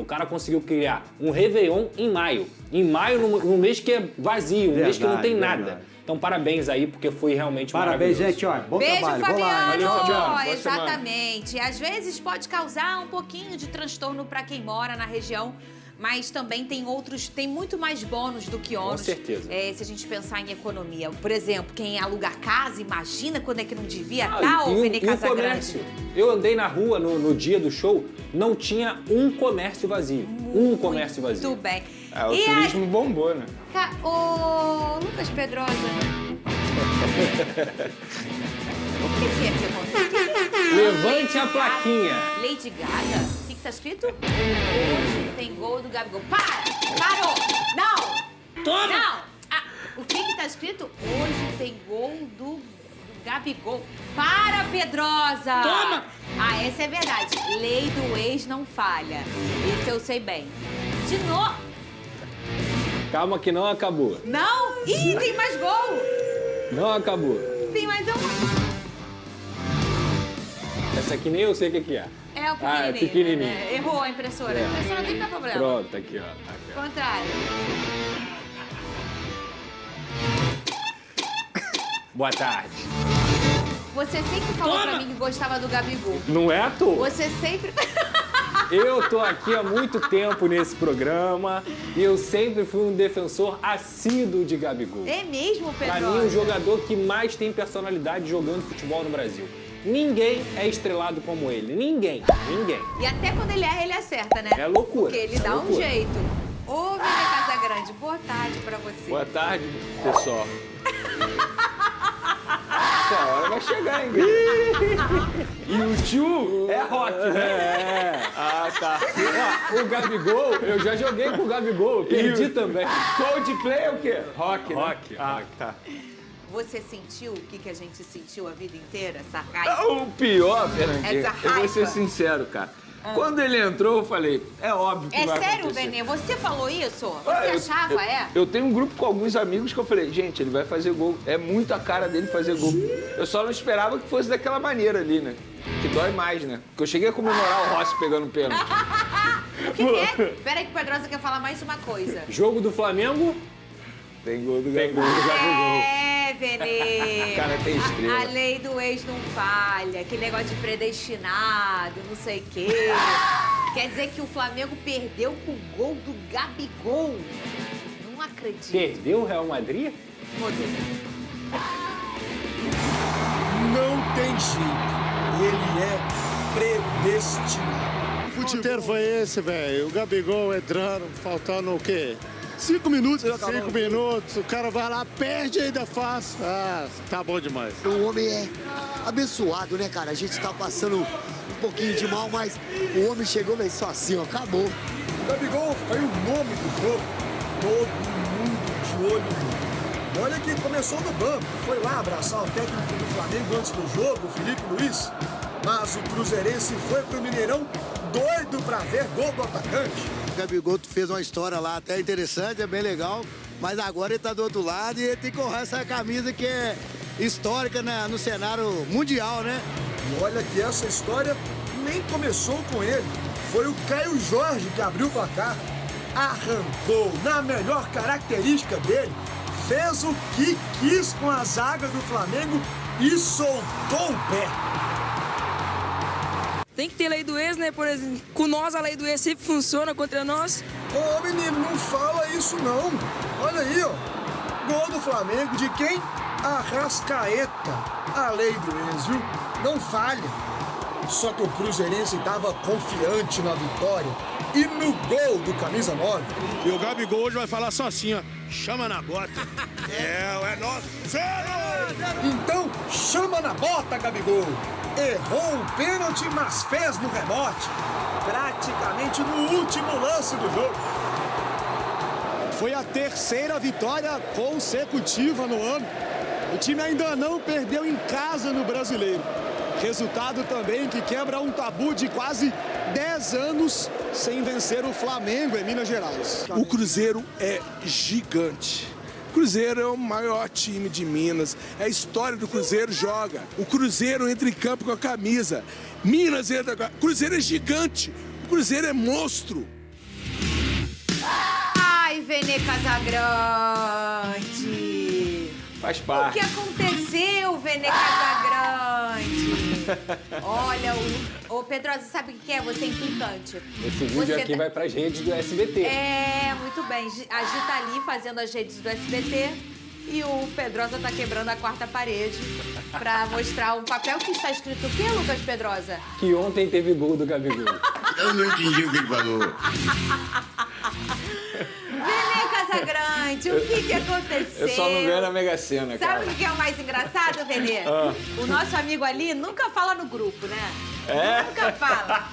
O cara conseguiu criar um Réveillon em maio. Em maio, num mês que é vazio, um mês que não tem nada. Então, parabéns aí, porque foi realmente Parabéns, maravilhoso. gente, ó. Bom Beijo, trabalho. Fabiano. Vou lá. Valeu, Fabiano. Exatamente. Às vezes pode causar um pouquinho de transtorno para quem mora na região, mas também tem muito mais bônus do que ônus. Com certeza. Se a gente pensar em economia. Por exemplo, quem aluga casa, imagina quando é que não devia estar e ou o vender casa comércio. grande. Eu andei na rua no dia do show, não tinha um comércio vazio. Um comércio vazio. Muito bem. O turismo bombou, né? Ô, Lucas Pedrosa. O que é que aconteceu? Levante a plaquinha. Lady Gaga? O que tá escrito? Hoje tem gol do Gabigol. Parou! Não! Toma! Não! O que tá escrito? Hoje tem gol do Gabigol. Para, Pedrosa! Toma! Essa é verdade. Lei do ex não falha. Esse eu sei bem. De novo. Calma que não acabou. Não? Ih, tem mais gol! Não acabou. Tem mais um. Essa aqui nem eu sei o que é. É o pequenininho. É pequenininho. Né? Errou a impressora. A impressora nem dá problema. Pronto, aqui, ó. Aqui, ó. Contrário. Boa tarde. Você sempre falou pra mim que gostava do Gabigol. Não é à toa. Você sempre... Eu tô aqui há muito tempo nesse programa e eu sempre fui um defensor assíduo de Gabigol. É mesmo, Pedro? Pra mim, o jogador que mais tem personalidade jogando futebol no Brasil. Ninguém é estrelado como ele. Ninguém. E até quando ele erra, ele acerta, né? É loucura. Porque ele É dá um loucura. jeito. Ô, Vini Casagrande, boa tarde pra você. Boa tarde, pessoal. Essa hora vai chegar, hein, E o tio é rock, né? É. Ah, tá. Ó, o Gabigol, eu já joguei com o Gabigol, perdi também. Coldplay é o quê? Rock, né? Rock, rock. Tá. Você sentiu o que a gente sentiu a vida inteira? Essa raiva? O pior, Fernandinho, Essa eu vou ser raiva. sincero, cara. Quando ele entrou, eu falei, é óbvio que É vai sério, acontecer. Benê? Você falou isso? Você Ah, achava, eu tenho um grupo com alguns amigos que eu falei, gente, ele vai fazer gol. É muito a cara dele fazer gol. Eu só não esperava que fosse daquela maneira ali, né? Que dói mais, né? Porque eu cheguei a comemorar o Rossi pegando pênalti. O que é? Pera aí que o Pedrosa quer falar mais uma coisa. Jogo do Flamengo, Tem gol do tem gol Gabigol. do Gabigol. É, Benê. O cara tem estrela. A lei do ex não falha, aquele negócio de predestinado, não sei o quê. Quer dizer que o Flamengo perdeu com o gol do Gabigol. Não acredito. Perdeu o Real Madrid? Rodrigo. Não tem jeito. Ele é predestinado. Que futeiro foi esse, velho? O Gabigol entrando, faltando o quê? 5 minutos. 5 minutos, o cara vai lá, perde e ainda faz. Ah, tá bom demais. O homem é abençoado, né, cara? A gente tá passando um pouquinho de mal, mas o homem chegou e só assim, ó, acabou. O Gabigol foi o nome do jogo. Todo mundo de olho nele. Olha que começou no banco. Foi lá abraçar o técnico do Flamengo antes do jogo, o Felipe Luiz. Mas o cruzeirense foi pro Mineirão doido pra ver gol do atacante. O Gabigol fez uma história lá até interessante, é bem legal. Mas agora ele tá do outro lado e ele tem que honrar essa camisa que é histórica, né, no cenário mundial, né? E olha que essa história nem começou com ele. Foi o Caio Jorge que abriu o placar. Arrancou na melhor característica dele. Fez o que quis com a zaga do Flamengo e soltou o pé. Tem que ter lei do ex, né? Por exemplo, com nós a lei do ex sempre funciona contra nós. Ô menino, não fala isso não. Olha aí, ó. Gol do Flamengo de quem? Arrascaeta. A lei do ex, viu? Não falha. Só que o cruzeirense estava confiante na vitória. E no gol do camisa 9. E o Gabigol hoje vai falar só assim, ó. Chama na bota. É nosso. Então, chama na bota, Gabigol. Errou o pênalti, mas fez no rebote. Praticamente no último lance do jogo. Foi a terceira vitória consecutiva no ano. O time ainda não perdeu em casa no Brasileiro. Resultado também que quebra um tabu de quase 10 anos sem vencer o Flamengo em Minas Gerais. O Cruzeiro é gigante. O Cruzeiro é o maior time de Minas. É a história do Cruzeiro joga. O Cruzeiro entra em campo com a camisa. Minas entra com a... O Cruzeiro é gigante. O Cruzeiro é monstro. Vene Casagrande? Faz O parte. que aconteceu, Vene Casagrande? Olha, ô Pedrosa, sabe o que é? Você é implicante. Esse vídeo aqui vai pras redes do SBT. É, muito bem. A Gi tá ali fazendo as redes do SBT e o Pedrosa tá quebrando a quarta parede pra mostrar um papel que está escrito o quê, Lucas Pedrosa? Que ontem teve gol do Gabigol. Eu não entendi o que ele falou. Vene Casagrande, o que aconteceu? Eu só não ganho na Mega Sena, cara. Sabe o que é o mais engraçado, Vene? O nosso amigo ali nunca fala no grupo, né? É? Nunca fala.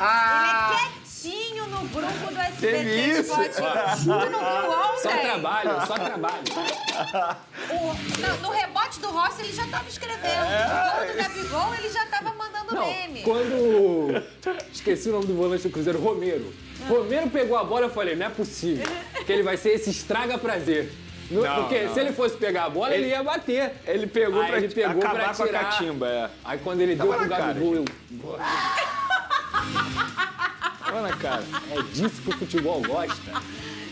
Ele é quietinho no grupo do SBT Teve isso? Esporte. Tu não viu ontem? Só trabalho, só trabalho. No rebote do Rossi, ele já tava escrevendo. No gol do Gabigol, ele já tava mandando meme. Quando... Esqueci o nome do volante do Cruzeiro, Romero. Romero pegou a bola, eu falei, não é possível. Que ele vai ser esse estraga-prazer. Porque se ele fosse pegar a bola, ele ia bater. Ele pegou Aí pra ele pegou acabar pra com a catimba, é. Aí quando ele deu pro Gabigol, eu... Olha na cara. É disso que o futebol gosta.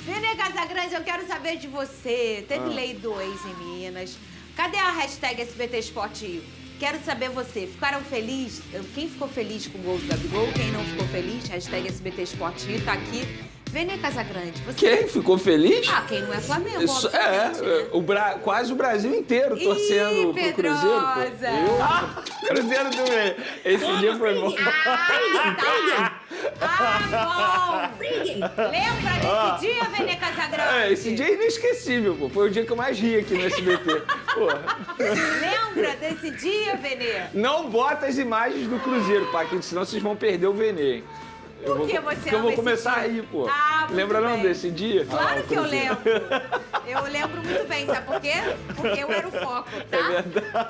Vene Casagrande, eu quero saber de você. Teve lei do ex em Minas. Cadê a hashtag SBT Esporte? Quero saber você. Ficaram felizes? Quem ficou feliz com o gol do Gabigol? Quem não ficou feliz? Hashtag SBT Esporte Rio tá aqui. Vene Casagrande, você... Quem ficou feliz? Ah, quem não é Flamengo, Isso, obviamente, né? Quase o Brasil inteiro torcendo pro Cruzeiro. Pô. Cruzeiro também. Esse dia foi bom. Bom! Lembra desse dia, Vene Casagrande? Esse dia é inesquecível, pô. Foi o dia que eu mais ri aqui no SBT. Lembra desse dia, Vene? Não bota as imagens do Cruzeiro, Paquito, senão vocês vão perder o Venê. Por que você Porque eu vou começar a rir, pô. Lembra não desse dia? Claro que eu lembro. Eu lembro muito bem, sabe por quê? Porque eu era o foco, tá? É verdade.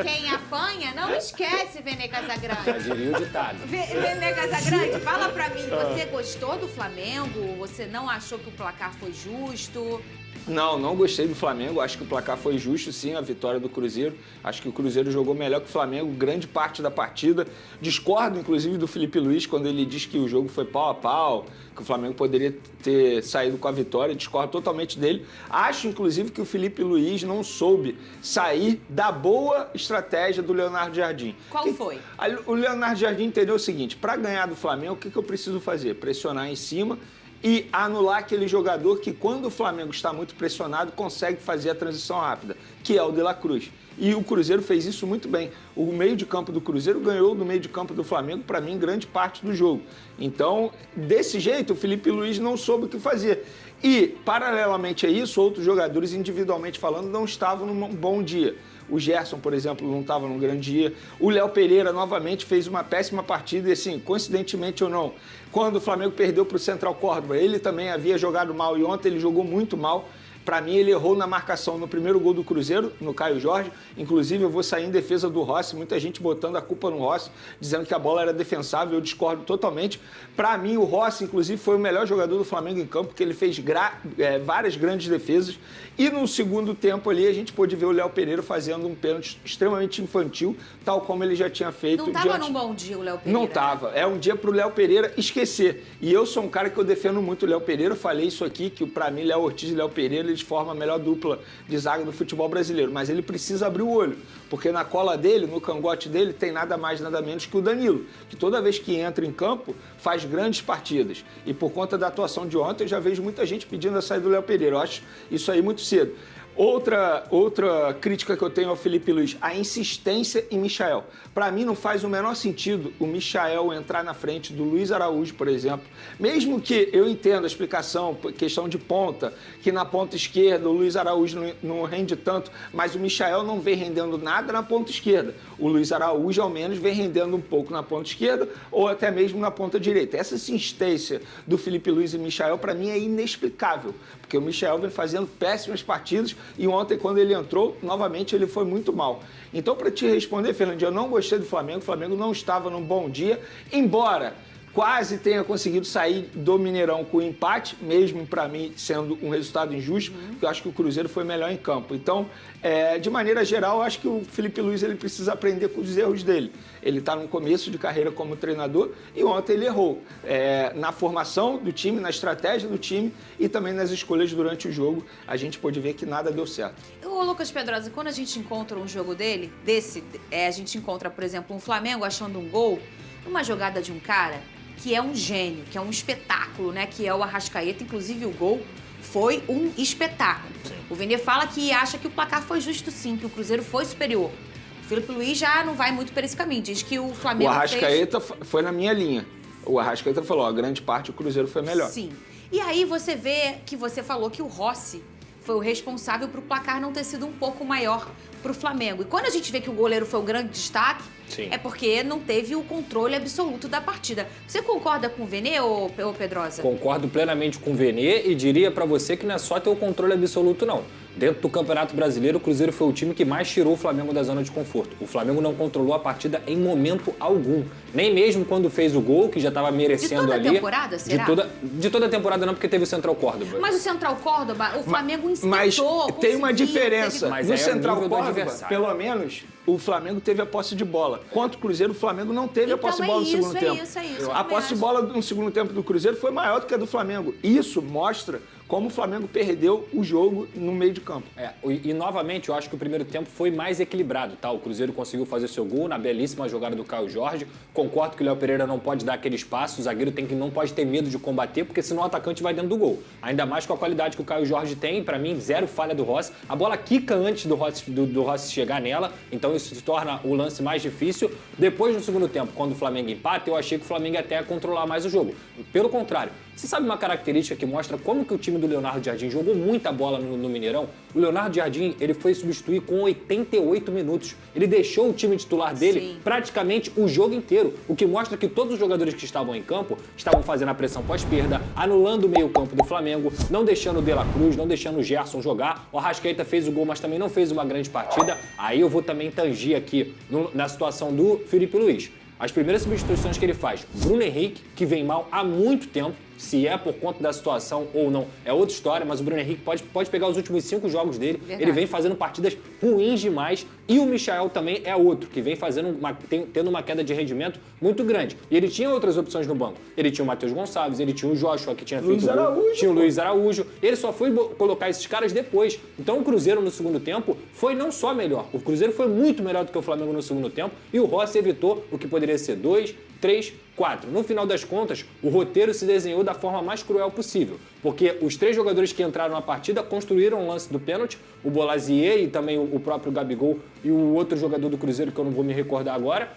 Quem apanha, não esquece, Vene Casagrande. Já diria o ditado. Vene Casagrande, fala pra mim, você gostou do Flamengo? Você não achou que o placar foi justo? Não gostei do Flamengo. Acho que o placar foi justo, sim, a vitória do Cruzeiro. Acho que o Cruzeiro jogou melhor que o Flamengo, grande parte da partida. Discordo, inclusive, do Felipe Luiz, quando ele diz que o jogo foi pau a pau, que o Flamengo poderia ter saído com a vitória. Discordo totalmente dele. Acho, inclusive, que o Felipe Luiz não soube sair da boa estratégia do Leonardo Jardim. Qual foi? O Leonardo Jardim entendeu o seguinte: para ganhar do Flamengo, o que eu preciso fazer? Pressionar em cima e anular aquele jogador que, quando o Flamengo está muito pressionado, consegue fazer a transição rápida, que é o De La Cruz. E o Cruzeiro fez isso muito bem. O meio de campo do Cruzeiro ganhou do meio de campo do Flamengo, para mim, grande parte do jogo. Então, desse jeito, o Felipe Luiz não soube o que fazer. E, paralelamente a isso, outros jogadores, individualmente falando, não estavam num bom dia. O Gerson, por exemplo, não estava num grande dia. O Léo Pereira, novamente, fez uma péssima partida. E, assim, coincidentemente ou não, quando o Flamengo perdeu para o Central Córdoba, ele também havia jogado mal. E ontem ele jogou muito mal. Para mim, ele errou na marcação no primeiro gol do Cruzeiro, no Caio Jorge. Inclusive, eu vou sair em defesa do Rossi. Muita gente botando a culpa no Rossi, dizendo que a bola era defensável. Eu discordo totalmente. Para mim, o Rossi, inclusive, foi o melhor jogador do Flamengo em campo, porque ele fez várias grandes defesas. E no segundo tempo ali, a gente pôde ver o Léo Pereira fazendo um pênalti extremamente infantil, tal como ele já tinha feito. Não estava num bom dia o Léo Pereira. Não estava. É um dia para o Léo Pereira esquecer. E eu sou um cara que eu defendo muito o Léo Pereira. Eu falei isso aqui, que para mim, Léo Ortiz e Léo Pereira, eles formam a melhor dupla de zaga do futebol brasileiro. Mas ele precisa abrir o olho, porque na cola dele, no cangote dele, tem nada mais, nada menos que o Danilo, que toda vez que entra em campo, faz grandes partidas. E por conta da atuação de ontem, eu já vejo muita gente pedindo a saída do Léo Pereira. Eu acho isso aí muito cedo. Outra crítica que eu tenho ao Felipe Luiz, a insistência em Michael. Para mim não faz o menor sentido o Michael entrar na frente do Luiz Araújo, por exemplo. Mesmo que eu entenda a explicação, questão de ponta, que na ponta esquerda o Luiz Araújo não rende tanto, mas o Michael não vem rendendo nada na ponta esquerda. O Luiz Araújo, ao menos, vem rendendo um pouco na ponta esquerda ou até mesmo na ponta direita. Essa insistência do Felipe Luiz e Michael, para mim, é inexplicável, porque o Michael vem fazendo péssimas partidas. E ontem, quando ele entrou, novamente ele foi muito mal. Então, para te responder, Fernandinho, eu não gostei do Flamengo. O Flamengo não estava num bom dia, embora quase tenha conseguido sair do Mineirão com empate, mesmo para mim sendo um resultado injusto, porque eu acho que o Cruzeiro foi melhor em campo. Então, de maneira geral, eu acho que o Felipe Luiz ele precisa aprender com os erros dele. Ele está no começo de carreira como treinador e ontem ele errou na formação do time, na estratégia do time e também nas escolhas durante o jogo. A gente pôde ver que nada deu certo. Ô, Lucas Pedrosa, quando a gente encontra um jogo a gente encontra, por exemplo, um Flamengo achando um gol, uma jogada de um cara que é um gênio, que é um espetáculo, né? Que é o Arrascaeta, inclusive o gol foi um espetáculo. Sim. O Vene fala que acha que o placar foi justo sim, que o Cruzeiro foi superior. O Felipe Luiz já não vai muito por esse caminho, diz que o Flamengo O Arrascaeta foi na minha linha. O Arrascaeta falou, a grande parte o Cruzeiro foi melhor. Sim. E aí você vê que você falou que o Rossi foi o responsável para o placar não ter sido um pouco maior para o Flamengo. E quando a gente vê que o goleiro foi o grande destaque, sim, é porque não teve o controle absoluto da partida. Você concorda com o Vene, ô Pedrosa? Concordo plenamente com o Vene e diria para você que não é só ter o controle absoluto, não. Dentro do Campeonato Brasileiro, o Cruzeiro foi o time que mais tirou o Flamengo da zona de conforto. O Flamengo não controlou a partida em momento algum. Nem mesmo quando fez o gol, que já estava merecendo ali. De toda a temporada, será? De toda a temporada não, porque teve o Central Córdoba. Mas o Central Córdoba, o Flamengo incitou, Mas tem uma diferença. Mas no é Central o nível do Córdoba, adversário. pelo menos, o Flamengo teve a posse de bola. Quanto o Cruzeiro, o Flamengo não teve a posse de bola no segundo tempo. É isso, a posse de bola no segundo tempo do Cruzeiro foi maior do que a do Flamengo. Isso mostra como o Flamengo perdeu o jogo no meio de campo. E novamente, eu acho que o primeiro tempo foi mais equilibrado, tá? O Cruzeiro conseguiu fazer seu gol na belíssima jogada do Caio Jorge. Concordo que o Léo Pereira não pode dar aquele espaço, o zagueiro não pode ter medo de combater, porque senão o atacante vai dentro do gol. Ainda mais com a qualidade que o Caio Jorge tem, pra mim, zero falha do Rossi. A bola quica antes do Rossi chegar nela, então isso se torna o lance mais difícil. Depois, no segundo tempo, quando o Flamengo empata, eu achei que o Flamengo ia até controlar mais o jogo. Pelo contrário, você sabe uma característica que mostra como que o time do Leonardo Jardim jogou muita bola no Mineirão? O Leonardo Jardim, ele foi substituir com 88 minutos. Ele deixou o time titular dele praticamente o jogo inteiro, o que mostra que todos os jogadores que estavam em campo estavam fazendo a pressão pós-perda, anulando o meio-campo do Flamengo, não deixando o De La Cruz, não deixando o Gerson jogar. O Arrascaeta fez o gol, mas também não fez uma grande partida. Aí eu vou também tangir aqui na situação do Felipe Luiz. As primeiras substituições que ele faz, Bruno Henrique, que vem mal há muito tempo, se é por conta da situação ou não, é outra história, mas o Bruno Henrique pode pegar os últimos 5 jogos dele, ele vem fazendo partidas ruins demais, e o Michael também é outro, que vem tendo uma queda de rendimento muito grande. E ele tinha outras opções no banco. Ele tinha o Matheus Gonçalves, ele tinha o Joshua, que tinha feito o gol, tinha o Luiz Araújo, ele só foi colocar esses caras depois. Então o Cruzeiro no segundo tempo foi não só melhor, o Cruzeiro foi muito melhor do que o Flamengo no segundo tempo, e o Rossi evitou o que poderia ser 2, 3, 4. No final das contas, o roteiro se desenhou da forma mais cruel possível, porque os 3 jogadores que entraram na partida construíram o lance do pênalti, o Bolazier e também o próprio Gabigol e o outro jogador do Cruzeiro que eu não vou me recordar agora.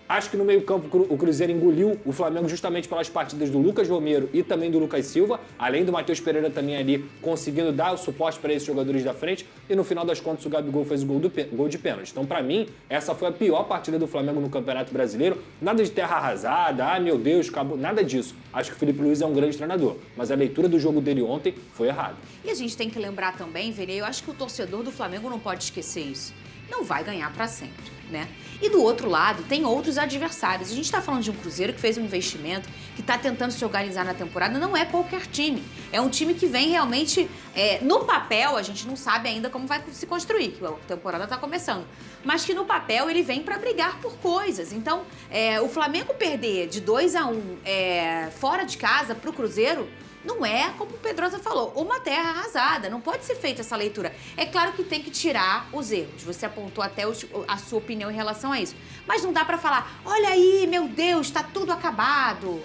Acho que no meio-campo o Cruzeiro engoliu o Flamengo justamente pelas partidas do Lucas Romero e também do Lucas Silva, além do Matheus Pereira também ali conseguindo dar o suporte para esses jogadores da frente, e no final das contas o Gabigol fez o gol de pênalti. Então, para mim, essa foi a pior partida do Flamengo no Campeonato Brasileiro. Nada de terra arrasada, meu Deus, acabou, nada disso. Acho que o Felipe Luiz é um grande treinador, mas a leitura do jogo dele ontem foi errada. E a gente tem que lembrar também, Vene, eu acho que o torcedor do Flamengo não pode esquecer isso. Não vai ganhar para sempre, né? E do outro lado, tem outros adversários. A gente está falando de um Cruzeiro que fez um investimento, que está tentando se organizar na temporada. Não é qualquer time. É um time que vem realmente... no papel, a gente não sabe ainda como vai se construir, que a temporada está começando. Mas que no papel ele vem para brigar por coisas. Então, o Flamengo perder de 2-1 fora de casa para o Cruzeiro... Não é, como o Pedrosa falou, uma terra arrasada. Não pode ser feita essa leitura. É claro que tem que tirar os erros. Você apontou até a sua opinião em relação a isso. Mas não dá pra falar, olha aí, meu Deus, tá tudo acabado.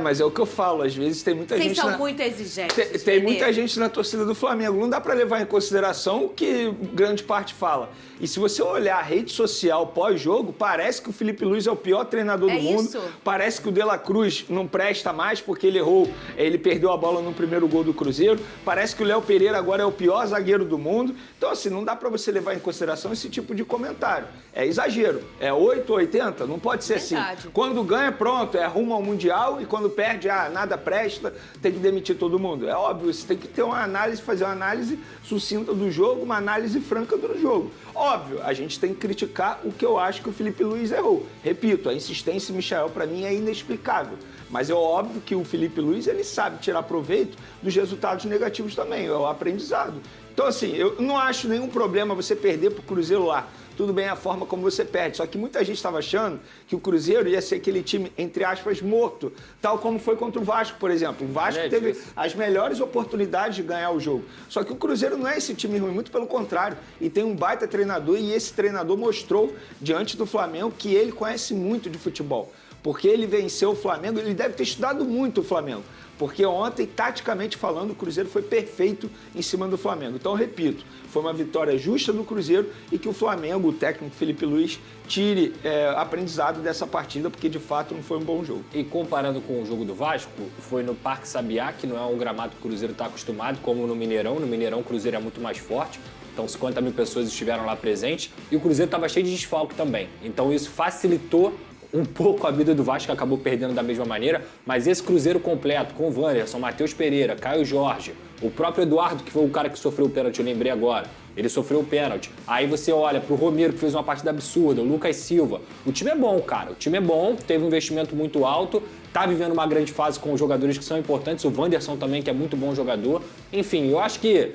Mas é o que eu falo, às vezes tem muita gente... Vocês são muito exigentes. Tem muita gente na torcida do Flamengo. Não dá pra levar em consideração o que grande parte fala. E se você olhar a rede social pós-jogo, parece que o Felipe Luiz é o pior treinador do mundo. Isso. Parece que o De La Cruz não presta mais porque ele errou, ele perdeu a bola no primeiro gol do Cruzeiro. Parece que o Léo Pereira agora é o pior zagueiro do mundo. Então, assim, não dá pra você levar em consideração esse tipo de comentário. É exagero. É 8 ou 80? Não pode ser assim. Quando ganha, pronto, é rumo ao Mundial, e quando perde, nada presta, tem que demitir todo mundo. É óbvio, você tem que ter uma análise, fazer uma análise sucinta do jogo, uma análise franca do jogo. Óbvio, a gente tem que criticar o que eu acho que o Felipe Luiz errou. Repito, a insistência em Michael, para mim, é inexplicável. Mas é óbvio que o Felipe Luiz, ele sabe tirar proveito dos resultados negativos também, é o aprendizado. Então, assim, eu não acho nenhum problema você perder pro Cruzeiro lá. Tudo bem a forma como você perde. Só que muita gente estava achando que o Cruzeiro ia ser aquele time, entre aspas, morto. Tal como foi contra o Vasco, por exemplo. O Vasco teve as melhores oportunidades de ganhar o jogo. Só que o Cruzeiro não é esse time ruim, muito pelo contrário. E tem um baita treinador e esse treinador mostrou, diante do Flamengo, que ele conhece muito de futebol. Porque ele venceu o Flamengo, ele deve ter estudado muito o Flamengo. Porque ontem, taticamente falando, o Cruzeiro foi perfeito em cima do Flamengo. Então, repito, foi uma vitória justa do Cruzeiro e que o Flamengo, o técnico Felipe Luiz, tire aprendizado dessa partida, porque de fato não foi um bom jogo. E comparando com o jogo do Vasco, foi no Parque Sabiá, que não é um gramado que o Cruzeiro está acostumado, como no Mineirão. No Mineirão, o Cruzeiro é muito mais forte. Então, 50 mil pessoas estiveram lá presentes. E o Cruzeiro estava cheio de desfalque também. Então, isso facilitou um pouco a vida do Vasco, que acabou perdendo da mesma maneira, mas esse Cruzeiro completo, com o Wanderson, Matheus Pereira, Caio Jorge, o próprio Eduardo, que foi o cara que sofreu o pênalti, eu lembrei agora, ele sofreu o pênalti. Aí você olha pro Romero, que fez uma partida absurda, o Lucas Silva. O time é bom, cara, o time é bom, teve um investimento muito alto, tá vivendo uma grande fase com os jogadores que são importantes, o Wanderson também, que é muito bom jogador. Enfim, eu acho que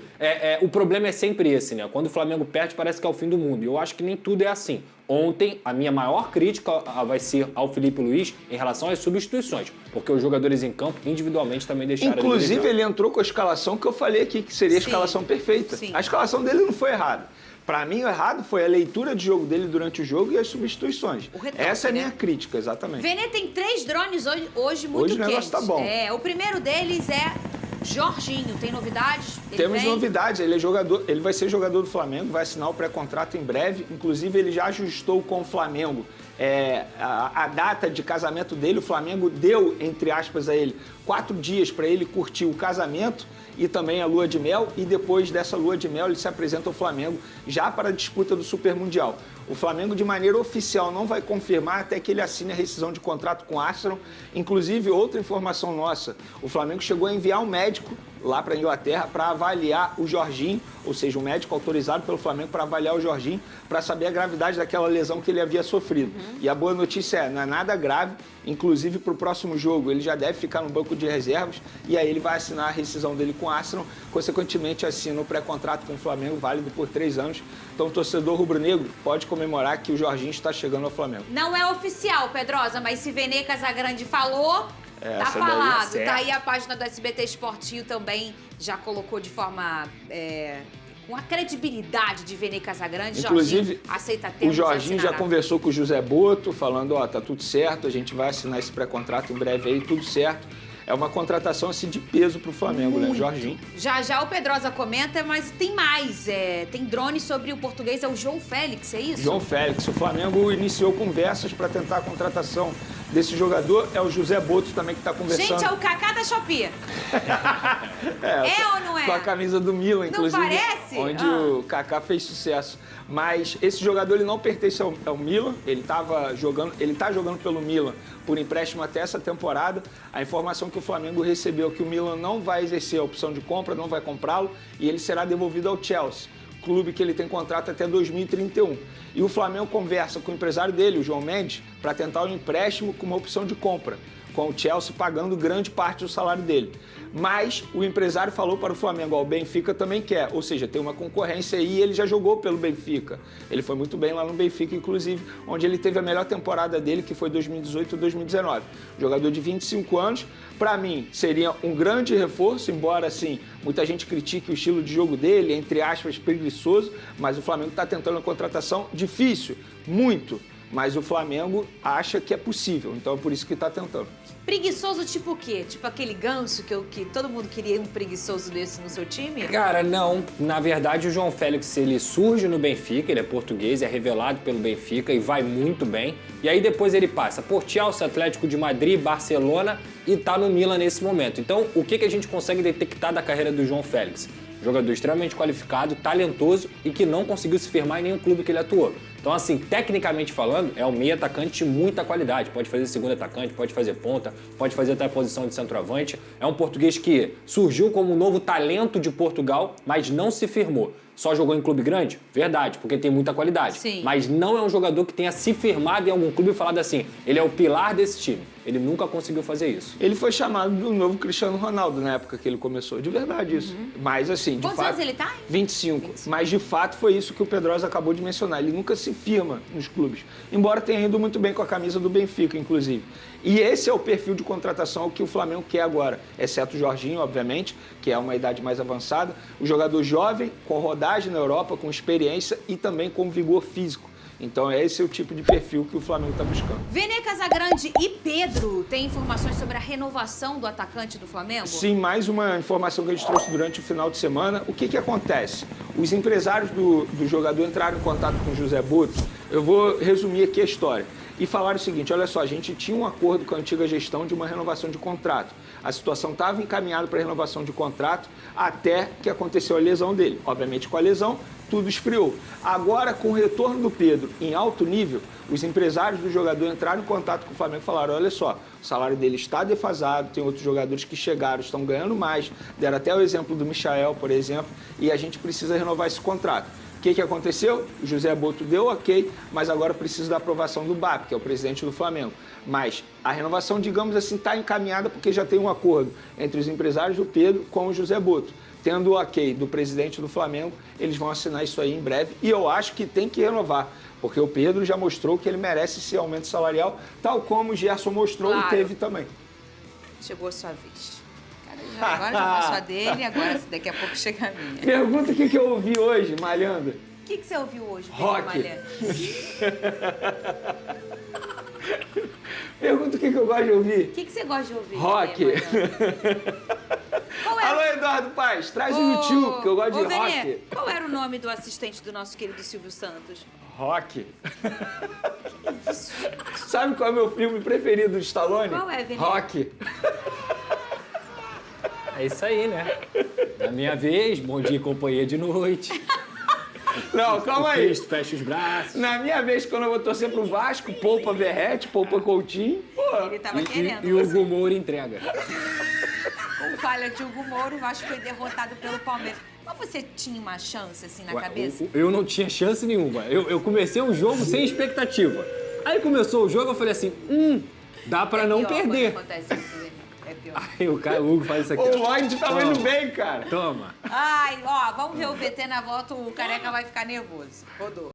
o problema é sempre esse, né? Quando o Flamengo perde, parece que é o fim do mundo. E eu acho que nem tudo é assim. Ontem, a minha maior crítica vai ser ao Felipe Luiz em relação às substituições, porque os jogadores em campo, individualmente, também deixaram... Inclusive, ele entrou com a escalação que eu falei aqui, que seria a escalação perfeita. Sim. A escalação dele não foi errada. Para mim, o errado foi a leitura de jogo dele durante o jogo e as substituições. Essa é a minha crítica, exatamente. Vene tem 3 drones hoje muito quentes. Hoje o negócio tá bom. O primeiro deles é Jorginho. Tem novidades? Temos novidades. Ele é jogador, ele vai ser jogador do Flamengo, vai assinar o pré-contrato em breve. Inclusive, ele já ajustou com o Flamengo a data de casamento dele. O Flamengo deu, entre aspas, a ele 4 dias para ele curtir o casamento e também a lua de mel, e depois dessa lua de mel ele se apresenta ao Flamengo já para a disputa do Super Mundial. O Flamengo, de maneira oficial, não vai confirmar até que ele assine a rescisão de contrato com o Arsenal. Inclusive, outra informação nossa, o Flamengo chegou a enviar um médico lá para a Inglaterra para avaliar o Jorginho, ou seja, um médico autorizado pelo Flamengo para avaliar o Jorginho, para saber a gravidade daquela lesão que ele havia sofrido. E a boa notícia não é nada grave, inclusive para o próximo jogo ele já deve ficar no banco de reservas e aí ele vai assinar a rescisão dele com o Arsenal, consequentemente assina o pré-contrato com o Flamengo, válido por 3 anos. Então o torcedor rubro-negro pode comemorar que o Jorginho está chegando ao Flamengo. Não é oficial, Pedrosa, mas se Vene Casagrande falou... Tá Essa falado, daí é tá aí a página do SBT Esportivo também já colocou de forma, com a credibilidade de Vene Casagrande. Inclusive, Jorginho aceita termos, o Jorginho já conversou com o José Boto, falando, tá tudo certo, a gente vai assinar esse pré-contrato em breve aí, tudo certo. É uma contratação assim de peso pro Flamengo, né, Jorginho? Já o Pedrosa comenta, mas tem mais. Tem drone sobre o português, é o João Félix, é isso? João Félix. O Flamengo iniciou conversas para tentar a contratação desse jogador. É o José Boto também que está conversando. Gente, é o Kaká da Shopee. É ou não é? Com a camisa do Milan, inclusive. Não parece? Onde o Kaká fez sucesso. Mas esse jogador ele não pertence ao Milan. Ele tá jogando pelo Milan por empréstimo até essa temporada. A informação que o Flamengo recebeu é que o Milan não vai exercer a opção de compra, não vai comprá-lo e ele será devolvido ao Chelsea, clube que ele tem contrato até 2031. E o Flamengo conversa com o empresário dele, o João Mendes, para tentar um empréstimo com uma opção de compra, com o Chelsea pagando grande parte do salário dele. Mas o empresário falou para o Flamengo, o Benfica também quer, ou seja, tem uma concorrência aí e ele já jogou pelo Benfica. Ele foi muito bem lá no Benfica, inclusive, onde ele teve a melhor temporada dele, que foi 2018 e 2019. Jogador de 25 anos, para mim, seria um grande reforço, embora, assim, muita gente critique o estilo de jogo dele, entre aspas, preguiçoso, mas o Flamengo está tentando uma contratação difícil, muito, mas o Flamengo acha que é possível, então é por isso que está tentando. Preguiçoso tipo o quê? Tipo aquele Ganso que todo mundo queria um preguiçoso desse no seu time? Cara, não. Na verdade, o João Félix, ele surge no Benfica, ele é português, é revelado pelo Benfica e vai muito bem. E aí depois ele passa por Chelsea, Atlético de Madrid, Barcelona e tá no Milan nesse momento. Então, o que a gente consegue detectar da carreira do João Félix? Jogador extremamente qualificado, talentoso e que não conseguiu se firmar em nenhum clube que ele atuou. Então, assim, tecnicamente falando, é um meio atacante de muita qualidade. Pode fazer segundo atacante, pode fazer ponta, pode fazer até a posição de centroavante. É um português que surgiu como um novo talento de Portugal, mas não se firmou. Só jogou em clube grande? Verdade, porque tem muita qualidade. Sim. Mas não é um jogador que tenha se firmado em algum clube e falado assim, ele é o pilar desse time. Ele nunca conseguiu fazer isso. Ele foi chamado do novo Cristiano Ronaldo na época que ele começou. De verdade isso. Mas assim, de Quantos fato... anos ele tá? 25. Mas de fato foi isso que o Pedrosa acabou de mencionar. Ele nunca se firma nos clubes. Embora tenha ido muito bem com a camisa do Benfica, inclusive. E esse é o perfil de contratação que o Flamengo quer agora. Exceto o Jorginho, obviamente, que é uma idade mais avançada. O jogador jovem, com rodagem na Europa, com experiência e também com vigor físico. Então esse é o tipo de perfil que o Flamengo está buscando. Vene Casagrande e Pedro têm informações sobre a renovação do atacante do Flamengo? Sim, mais uma informação que a gente trouxe durante o final de semana. O que acontece? Os empresários do jogador entraram em contato com o José Boto. Eu vou resumir aqui a história. E falaram o seguinte, olha só, a gente tinha um acordo com a antiga gestão de uma renovação de contrato. A situação estava encaminhada para renovação de contrato até que aconteceu a lesão dele. Obviamente, com a lesão, tudo esfriou. Agora, com o retorno do Pedro em alto nível, os empresários do jogador entraram em contato com o Flamengo e falaram, olha só, o salário dele está defasado, tem outros jogadores que chegaram, estão ganhando mais, deram até o exemplo do Michael, por exemplo, e a gente precisa renovar esse contrato. O que aconteceu? O José Boto deu ok, mas agora precisa da aprovação do BAP, que é o presidente do Flamengo. Mas a renovação, digamos assim, está encaminhada porque já tem um acordo entre os empresários do Pedro com o José Boto. Tendo o ok do presidente do Flamengo, eles vão assinar isso aí em breve. E eu acho que tem que renovar, porque o Pedro já mostrou que ele merece esse aumento salarial, tal como o Gerson mostrou e teve também. Chegou a sua vez. Agora já passou a dele, agora daqui a pouco chega a minha. Pergunta o que eu ouvi hoje, malhando. O que você ouviu hoje, Rock. malhando? Pergunta o que eu gosto de ouvir. O que você gosta de ouvir? Rock. Alô, Eduardo Paes, traz o YouTube, que eu gosto de rock. Qual era o nome do assistente do nosso querido Silvio Santos? Rock. Sabe qual é o meu filme preferido do Stallone? Qual é, Venê? Rock. É isso aí, né? Na minha vez, bom dia e companhia de noite. Não, calma aí. Fecha os braços. Na minha vez, quando eu vou torcer pro Vasco, poupa Verrete, poupa Coutinho. Pô. Ele tava querendo. E o Hugo Moura entrega. Com falha de Hugo Moura, o Vasco foi derrotado pelo Palmeiras. Mas você tinha uma chance, assim, na cabeça? Eu não tinha chance nenhuma. Eu comecei o jogo sem expectativa. Aí começou o jogo, eu falei assim, dá pra não perder. Acontece isso, né? É pior. Aí o Hugo faz isso aqui. O Lloyd tava indo bem, cara. Toma. Ai, ó, vamos ver o VT na volta, o Careca vai ficar nervoso. Rodou.